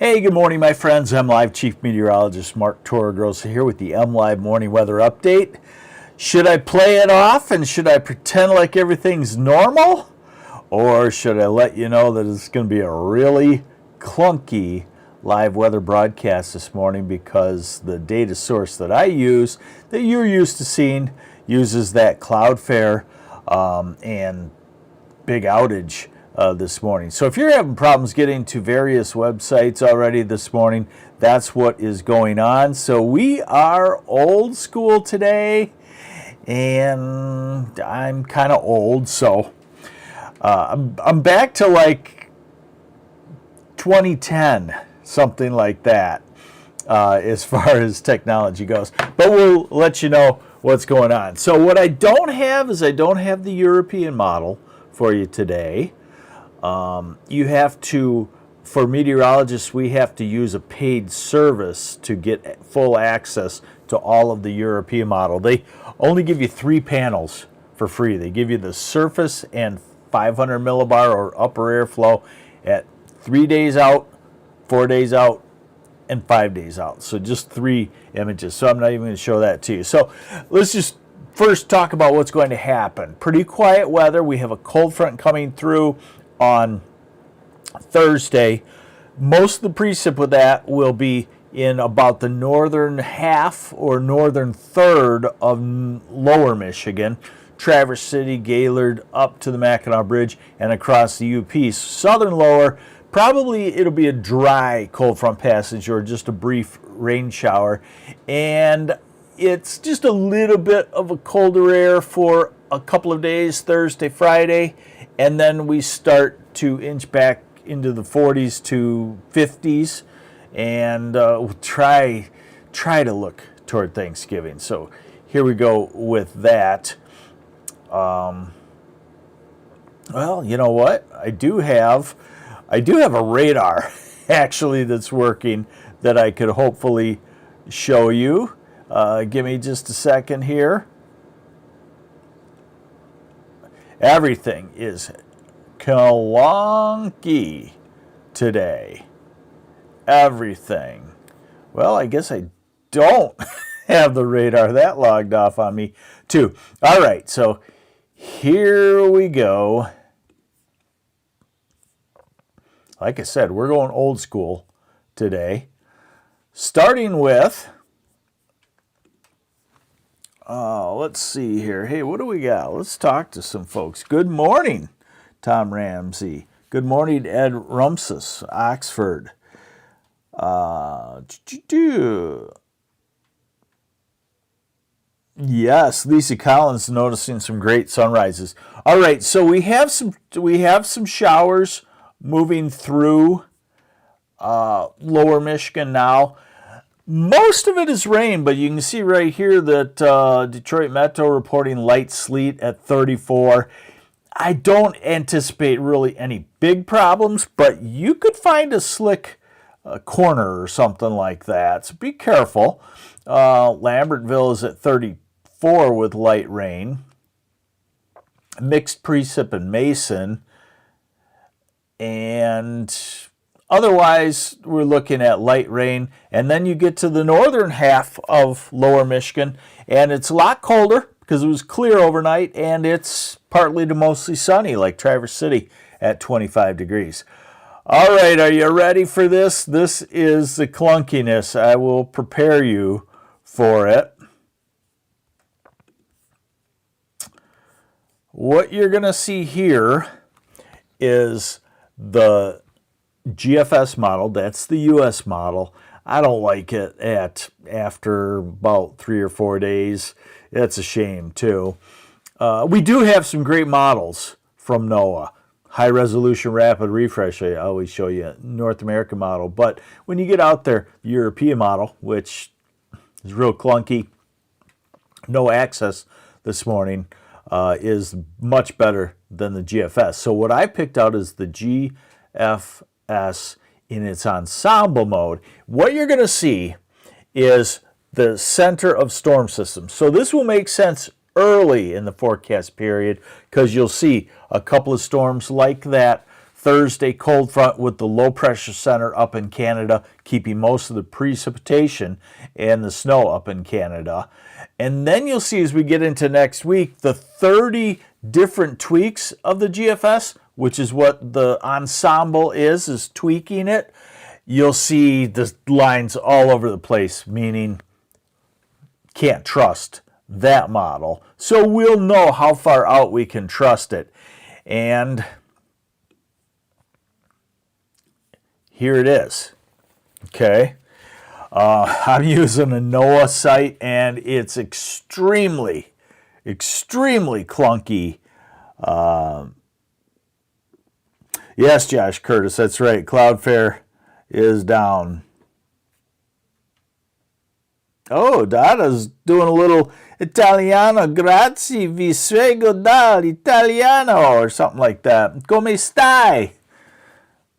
Hey, good morning, my friends. MLive Chief Meteorologist Mark Torregrossa here with the MLive Morning Weather Update. Should I play it off and should I pretend like everything's normal? Or should I let you know that it's going to be a really clunky live weather broadcast this morning because the data source that I use, that you're used to seeing, uses that Cloudflare and big outage this morning. So if you're having problems getting to various websites already this morning, that's what is going on. So we are old school today, and I'm kind of old, so I'm back to like 2010, something like that, as far as technology goes. But we'll let you know what's going on. So what I don't have is I don't have the European model for you today. You have to, for meteorologists, we have to use a paid service to get full access to all of the European model. They only give you 3 panels for free. They give you the surface and 500 millibar or upper airflow at 3 days out, 4 days out, and 5 days out. So just 3 images. So I'm not even going to show that to you. So let's just first talk about what's going to happen. Pretty quiet weather. We have a cold front coming through on Thursday. Most of the precip with that will be in about the northern half or northern third of lower Michigan, Traverse City, Gaylord, up to the Mackinac Bridge, and across the UP. Southern lower, probably it'll be a dry cold front passage or just a brief rain shower. And it's just a little bit of a colder air for a couple of days, Thursday, Friday, and then we start to inch back into the 40s to 50s, and we'll try to look toward Thanksgiving. So here we go with that. Well, you know what? I do have a radar actually that's working that I could hopefully show you. Give me just a second here. Everything is clunky today. Everything. Well, I guess I don't have the radar. That logged off on me too. All right, so here we go. Like I said, we're going old school today. Starting with, let's see here. Hey, what do we got? Let's talk to some folks. Good morning, Tom Ramsey. Good morning, Ed Rumsus, Oxford. Yes, Lisa Collins noticing some great sunrises. All right, so we have some showers moving through lower Michigan now. Most of it is rain, but you can see right here that Detroit Metro reporting light sleet at 34. I don't anticipate really any big problems, but you could find a slick corner or something like that, so be careful. Lambertville is at 34 with light rain. Mixed precip in Mason. And otherwise, we're looking at light rain, and then you get to the northern half of lower Michigan, and it's a lot colder because it was clear overnight, and it's partly to mostly sunny, like Traverse City at 25 degrees. All right, are you ready for this? This is the clunkiness. I will prepare you for it. What you're going to see here is the GFS model. That's the US model. I don't like it after about 3 or 4 days. It's a shame too. We do have some great models from NOAA. High resolution rapid refresh, I always show you a North American model. But when you get out there, the European model, which is real clunky, no access this morning, is much better than the GFS. So what I picked out is the GFS in its ensemble mode. What you're going to see is the center of storm systems. So this will make sense early in the forecast period because you'll see a couple of storms like that Thursday cold front with the low pressure center up in Canada, keeping most of the precipitation and the snow up in Canada. And then you'll see as we get into next week, the 30 different tweaks of the GFS, which is what the ensemble is tweaking it. You'll see the lines all over the place, meaning can't trust that model. So we'll know how far out we can trust it. And here it is. Okay. I'm using a NOAA site, and it's extremely clunky. Yes, Josh Curtis, that's right. Cloudflare is down. Oh, Dada's doing a little Italiano. Grazie, vi svego dall'italiano, or something like that. Come stai?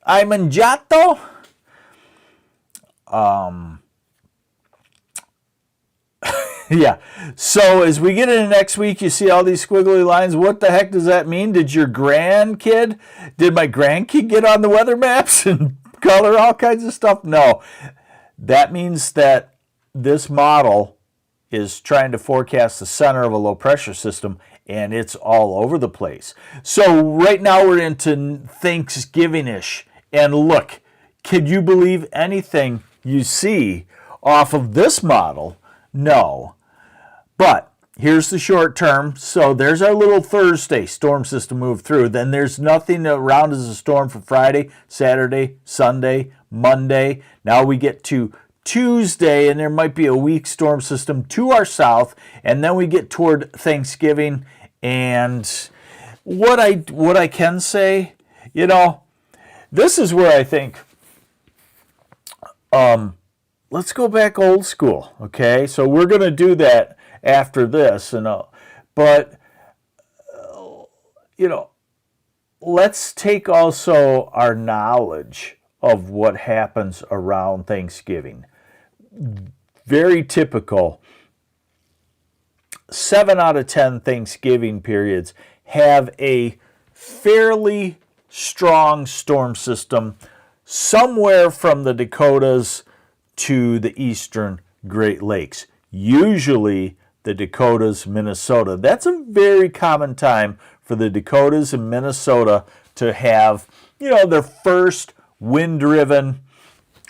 Hai mangiato? Yeah. So as we get into next week, you see all these squiggly lines. What the heck does that mean? Did my grandkid get on the weather maps and color all kinds of stuff? No. That means that this model is trying to forecast the center of a low pressure system, and it's all over the place. So right now we're into Thanksgiving-ish. And look, can you believe anything you see off of this model? No. But here's the short term. So there's our little Thursday storm system move through. Then there's nothing around as a storm for Friday, Saturday, Sunday, Monday. Now we get to Tuesday, and there might be a weak storm system to our south. And then we get toward Thanksgiving. And what I can say, this is where I think, let's go back old school, okay? So we're going to do that after this, but let's take also our knowledge of what happens around Thanksgiving. Very typical. 7 out of 10 Thanksgiving periods have a fairly strong storm system somewhere from the Dakotas to the eastern Great Lakes. Usually the Dakotas, Minnesota. That's a very common time for the Dakotas and Minnesota to have, their first wind-driven,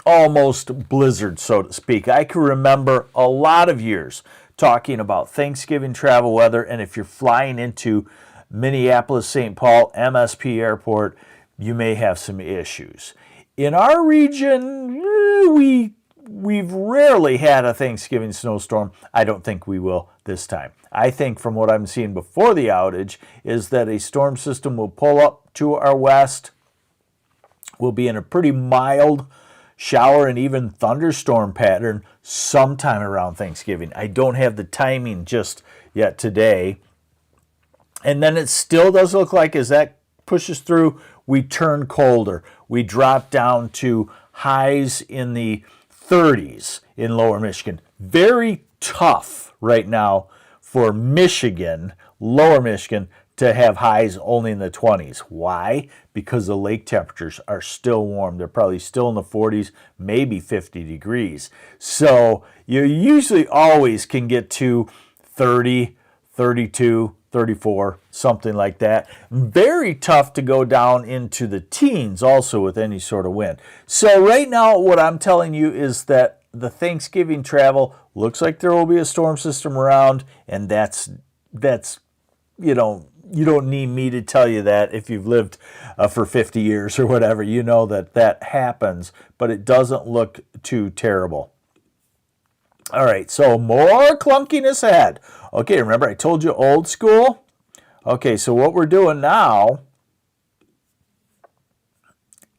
almost blizzard, so to speak. I can remember a lot of years talking about Thanksgiving travel weather, and if you're flying into Minneapolis, St. Paul, MSP Airport, you may have some issues. In our region, we've rarely had a Thanksgiving snowstorm. I don't think we will this time. I think from what I'm seeing before the outage is that a storm system will pull up to our west. We'll be in a pretty mild shower and even thunderstorm pattern sometime around Thanksgiving. I don't have the timing just yet today. And then it still does look like as that pushes through, we turn colder. We drop down to highs in the 30s in lower Michigan. Very tough right now for Michigan, lower Michigan, to have highs only in the 20s. Why? Because the lake temperatures are still warm. They're probably still in the 40s, maybe 50 degrees. So you usually always can get to 30, 32, 34, something like that. Very tough to go down into the teens also with any sort of wind. So right now what I'm telling you is that the Thanksgiving travel looks like there will be a storm system around, and that's you don't need me to tell you that if you've lived for 50 years or whatever. You know that happens, but it doesn't look too terrible. All right, so more clunkiness ahead. Okay, remember I told you old school? Okay, so what we're doing now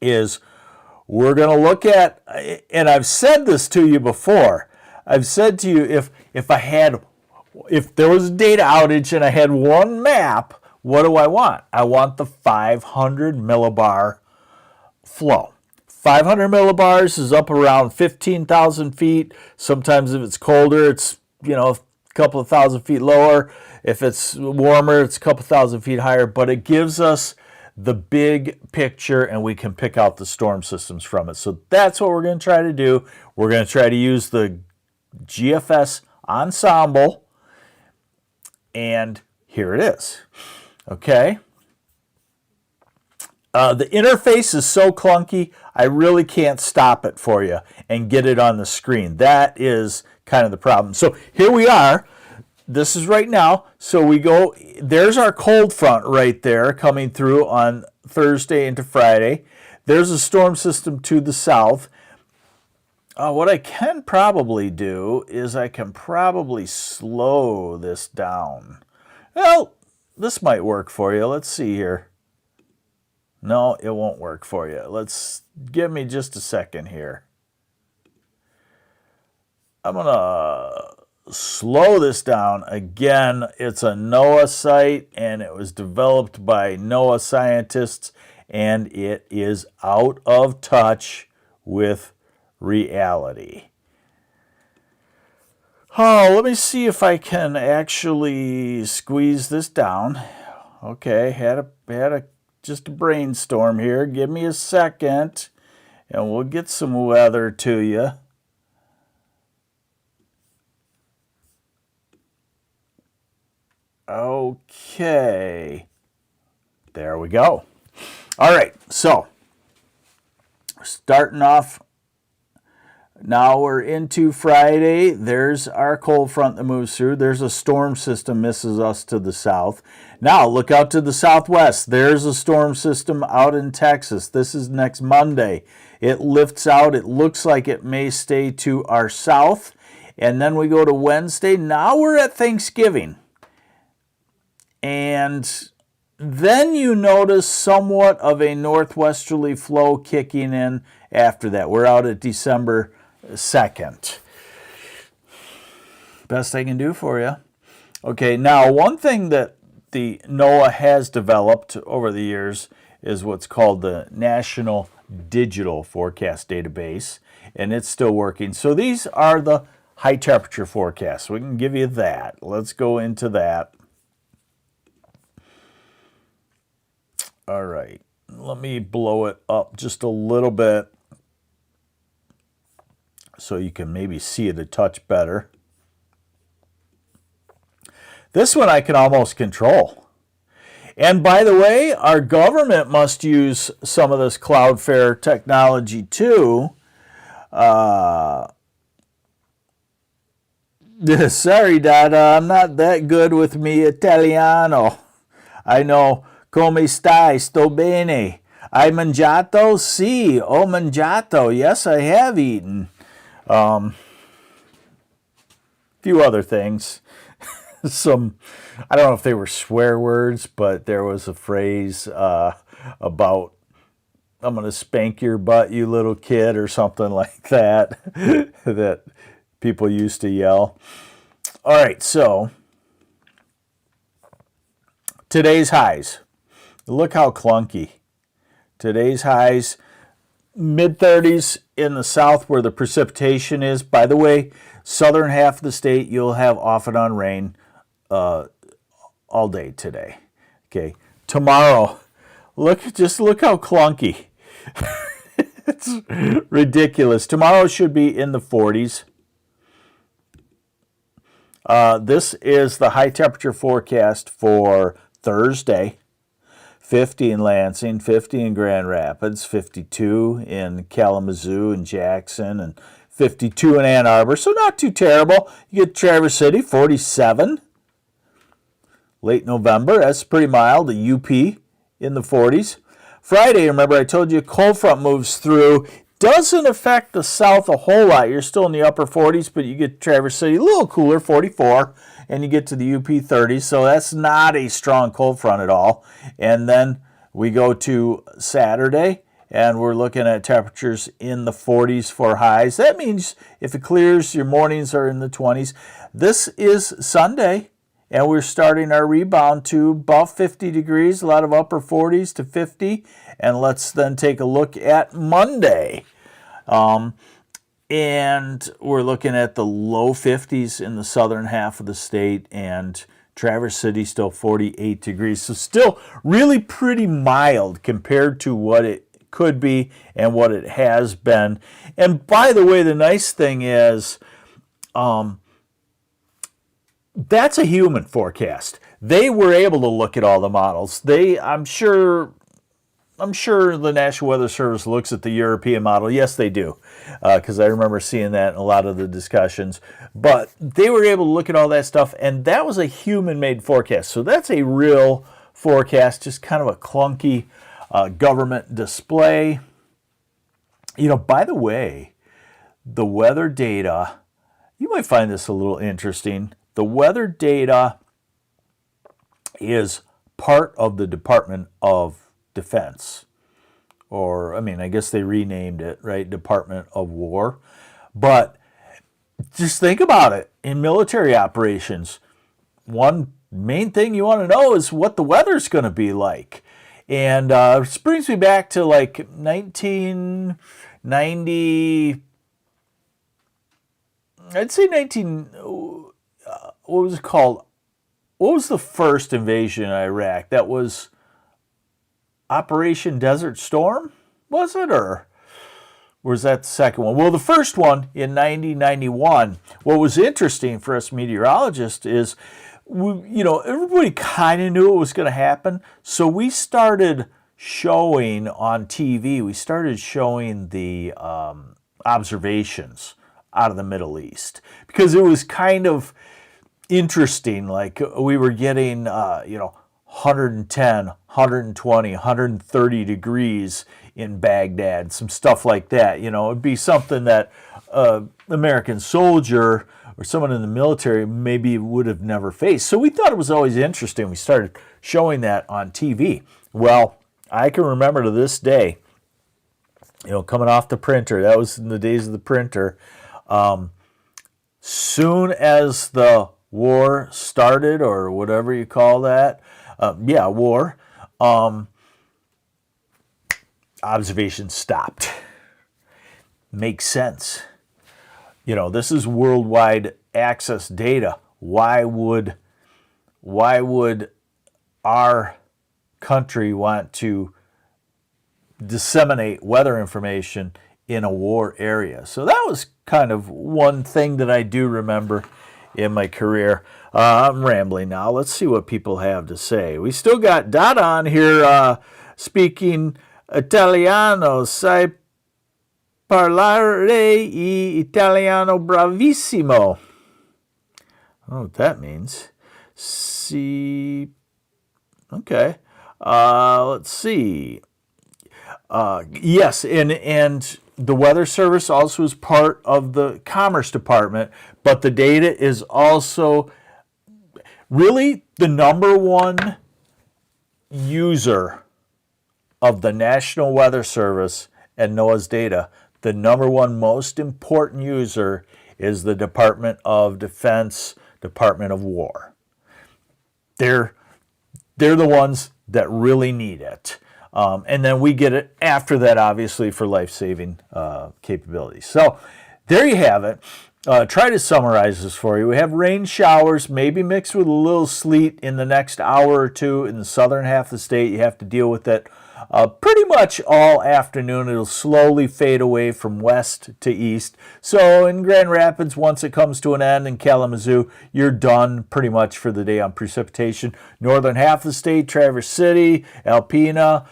is we're going to look at, and I've said this to you before, I've said to you if there was a data outage and I had one map, what do I want? I want the 500 millibar flow. 500 millibars is up around 15,000 feet. Sometimes if it's colder, it's, a couple of thousand feet lower. If it's warmer, it's a couple thousand feet higher. But it gives us the big picture and we can pick out the storm systems from it. So that's what we're going to try to do. We're going to try to use the GFS ensemble, and here it is. Okay. The interface is so clunky, I really can't stop it for you and get it on the screen. That is kind of the problem. So here we are. This is right now. So we go, there's our cold front right there coming through on Thursday into Friday. There's a storm system to the south. What I can probably do is I can probably slow this down. Well, this might work for you. Let's see here. No, it won't work for you. Give me just a second here. I'm going to slow this down. Again, it's a NOAA site, and it was developed by NOAA scientists, and it is out of touch with reality. Oh, let me see if I can actually squeeze this down. Okay, had just a brainstorm here. Give me a second, and we'll get some weather to you. Okay, there we go. All right, so starting off, now we're into Friday. There's our cold front that moves through. There's a storm system misses us to the south. Now look out to the southwest. There's a storm system out in Texas. This is next Monday. It lifts out. It looks like it may stay to our south. And then we go to Wednesday. Now we're at Thanksgiving. And then you notice somewhat of a northwesterly flow kicking in after that. We're out at December 2nd. Best I can do for you. Okay, now one thing that the NOAA has developed over the years is what's called the National Digital Forecast Database, and it's still working. So these are the high temperature forecasts. We can give you that. Let's go into that. All right, let me blow it up just a little bit so you can maybe see it a touch better. This one I can almost control. And by the way, our government must use some of this Cloudflare technology too. Sorry, Dada, I'm not that good with mi Italiano. I know. Come stai? Sto bene. Hai mangiato? Sì, ho mangiato. Yes, I have eaten. Few other things. I don't know if they were swear words, but there was a phrase about, I'm going to spank your butt, you little kid, or something like that, that people used to yell. All right, so today's highs. Look how clunky. Today's highs, mid-30s in the south where the precipitation is. By the way, southern half of the state, you'll have off and on rain all day today. Okay, tomorrow, just look how clunky. It's ridiculous. Tomorrow should be in the 40s. This is the high temperature forecast for Thursday. 50 in Lansing, 50 in Grand Rapids, 52 in Kalamazoo and Jackson, and 52 in Ann Arbor. So not too terrible. You get Traverse City, 47. Late November, that's pretty mild. The UP in the 40s. Friday, remember I told you cold front moves through. Doesn't affect the south a whole lot. You're still in the upper 40s, but you get Traverse City a little cooler, 44. And you get to the UP 30s, so that's not a strong cold front at all. And then we go to Saturday, and we're looking at temperatures in the 40s for highs. That means if it clears, your mornings are in the 20s. This is Sunday, and we're starting our rebound to about 50 degrees, a lot of upper 40s to 50. And let's then take a look at Monday. And we're looking at the low 50s in the southern half of the state and Traverse City still 48 degrees. So still really pretty mild compared to what it could be and what it has been. And by the way, the nice thing is that's a human forecast. They were able to look at all the models. I'm sure the National Weather Service looks at the European model. Yes, they do, because I remember seeing that in a lot of the discussions. But they were able to look at all that stuff, and that was a human-made forecast. So that's a real forecast, just kind of a clunky government display. You know, by the way, the weather data, you might find this a little interesting. The weather data is part of the Department of Defense, or I mean, I guess they renamed it, right? Department of War. But just think about it. In military operations, one main thing you want to know is what the weather's going to be like. And this brings me back to like 1990, I'd say what was it called? What was the first invasion in Iraq? That was Operation Desert Storm, was it? Or was that the second one? Well, the first one in 1991. What was interesting for us meteorologists is, everybody kind of knew it was going to happen. So we started showing on TV, we started showing the observations out of the Middle East, because it was kind of interesting. Like we were getting, 110, 120, 130 degrees in Baghdad, some stuff like that. It'd be something that American soldier or someone in the military maybe would have never faced. So we thought it was always interesting. We started showing that on TV. Well, I can remember to this day, coming off the printer, that was in the days of the printer. Soon as the war started, or whatever you call that, war, observations stopped. Makes sense. This is worldwide access data. Why would our country want to disseminate weather information in a war area? So that was kind of one thing that I do remember in my career. I'm rambling now. Let's see what people have to say. We still got Dada on here speaking Italiano. Sai parlare italiano bravissimo. I don't know what that means. Okay. Let's see. Yes, and the Weather Service also is part of the Commerce Department, but the data is also really the number one user of the National Weather Service and NOAA's data. The number one most important user is the Department of Defense, Department of War. They're the ones that really need it. And then we get it after that, obviously, for life-saving capabilities. So there you have it. Try to summarize this for you. We have rain showers, maybe mixed with a little sleet in the next hour or two in the southern half of the state. You have to deal with it pretty much all afternoon. It'll slowly fade away from west to east. So in Grand Rapids, once it comes to an end, in Kalamazoo, you're done pretty much for the day on precipitation. Northern half of the state, Traverse City, Alpena,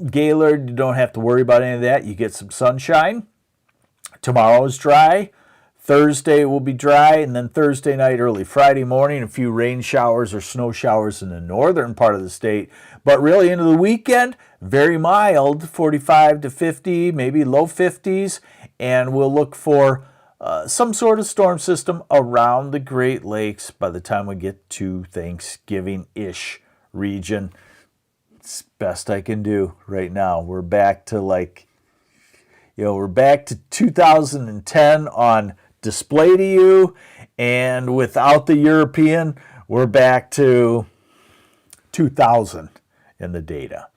Gaylord, you don't have to worry about any of that. You get some sunshine. Tomorrow is dry. Thursday will be dry, and then Thursday night, early Friday morning, a few rain showers or snow showers in the northern part of the state. But really into the weekend, very mild, 45 to 50, maybe low 50s, and we'll look for some sort of storm system around the Great Lakes by the time we get to Thanksgiving-ish region. It's best I can do right now. We're back to we're back to 2010 on display to you, and without the European, we're back to 2000 in the data.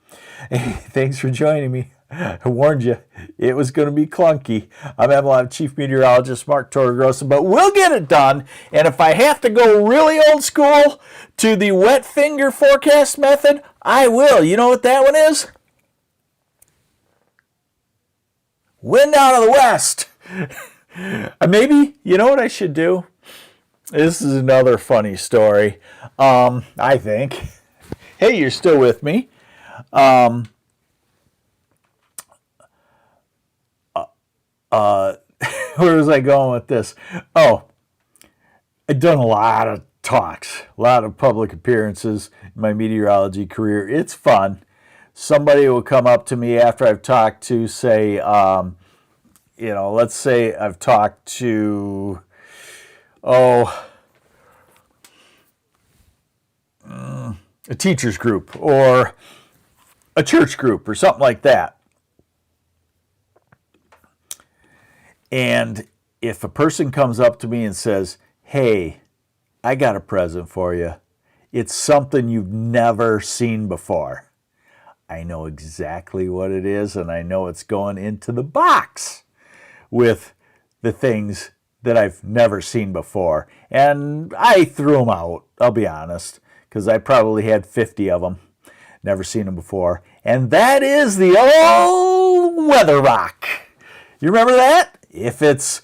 Hey, thanks for joining me. I warned you, it was going to be clunky. I'm MLive Chief Meteorologist Mark Torregrossa, but we'll get it done. And if I have to go really old school to the wet finger forecast method, I will. You know what that one is? Wind out of the west. Maybe, you know what I should do? This is another funny story, I think. Hey, you're still with me. Where was I going with this? Oh, I've done a lot of talks, a lot of public appearances in my meteorology career. It's fun. Somebody will come up to me after I've talked to, say, let's say I've talked to, a teacher's group or a church group or something like that. And if a person comes up to me and says, hey, I got a present for you, it's something you've never seen before, I know exactly what it is, and I know it's going into the box with the things that I've never seen before. And I threw them out, I'll be honest, because I probably had 50 of them. Never seen them before. And that is the old weather rock. You remember that? If it's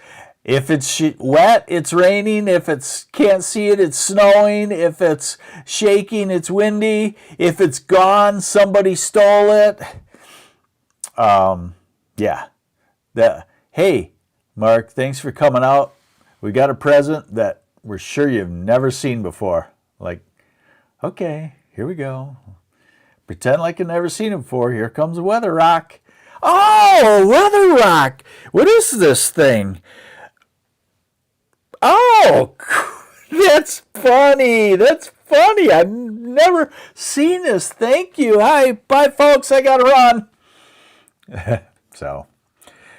wet, it's raining. If it's can't see it, it's snowing. If it's shaking, it's windy. If it's gone, somebody stole it. Yeah. Hey, Mark, thanks for coming out. We got a present that we're sure you've never seen before. Like, okay, here we go. Pretend like you've never seen it before. Here comes a weather rock. Oh, weather rock. What is this thing? Oh, that's funny. That's funny. I've never seen this. Thank you. Hi, bye, folks. I got to run. So,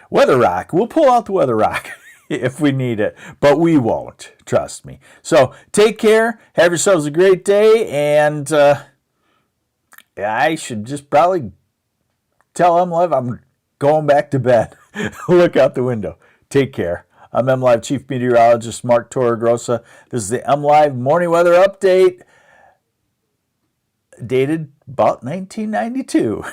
weather rock. We'll pull out the weather rock if we need it, but we won't. Trust me. So, take care. Have yourselves a great day. And I should just probably tell MLive I'm going back to bed. Look out the window. Take care. I'm MLive Chief Meteorologist Mark Torregrossa. This is the MLive Morning Weather Update, dated about 1992.